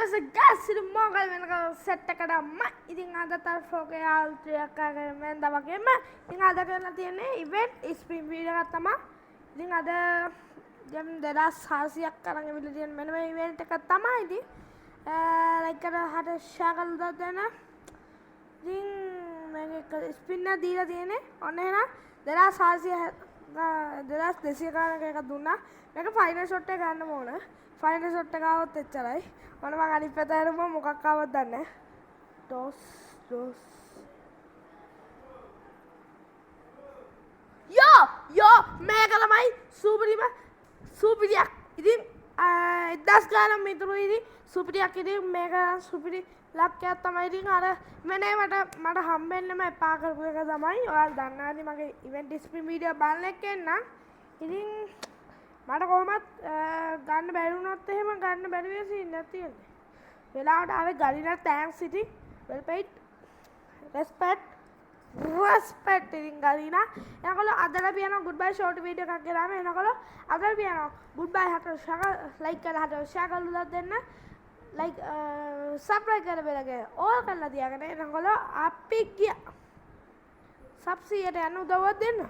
දවසේ ගෑසිරි මොකද වෙනකන් සෙට් එකට අම්මා. ඉතින් අද තරෆෝගේ ආල්ට්‍රියක් අරගෙන මම දවගේම ඉතින් අද කරලා තියෙන්නේ ඉවෙන්ට් ස්ප්‍රින් වීඩියෝ එකක් තමයි. ඉතින් අද දැන් 2400ක් අරන් ඉවිල්ලා තියෙන මෙන්න මේ ඉවෙන්ට් එක තමයි. ඉතින් ලයික් කරලා හට ෂෙයා කරලා දෙන්න. ඉතින් මේක ස්පින් එක දීලා තියෙන්නේ. ඔන්න එහෙනම් 2400 2200 ගානක එකක් දුන්නා. මේක ෆයිනල් ෂොට් එක ගන්න ඕන. ෆයිනල් ෂොට් එක ආවොත් එච්චරයි. ඔන්න මම අනිත් පැත්ත හැරෙමු මොකක් ආවද දන්නේ නැහැ. ඩොස් යෝ මේක තමයි සුපිරියක්. ඉතින් 1000 ගානක් මිතුරු ඉතින් සුපිරියක්. ඉතින් මේක සුපිරි ලක්කයක් තමයි. ඉතින් අර මෙනේ මට හම්බෙන්නම එපා කරපු එක තමයි. ඔයාලා දන්නා ඉතින් මගේ ඉවෙන්ට් ස්ප්‍රින් වීඩියෝ බලන්න එක්කෙන්න. ඉතින් මට කොහොමත් ගන්න බැරි වුණොත් එහෙම ගන්න බැරි වෙ සීන් එකක් තියෙන්නේ. වෙලාවට ආවේ ගලිනා තෑන්ක්ස් ඉතින් වෙල් පේඩ් රෙස්පෙක්ට් ඉතින් ගලිනා. එනකොට අදට පියනවා ගුඩ් බයි ෂෝට් වීඩියෝ එකක් ගෙනාම. එනකොට අදට පියනවා ගුඩ් බයි හට ලයික් කරලා හට ෂෙයා කරලා දෙන්න. ලයික් සබ්ස්ක්‍රයිබ් කරලා බෙලගේ ඕල් කරලා තියාගෙන එනකොට අපි ගියා. සබ්සියට යන උදව්වක් දෙන්න.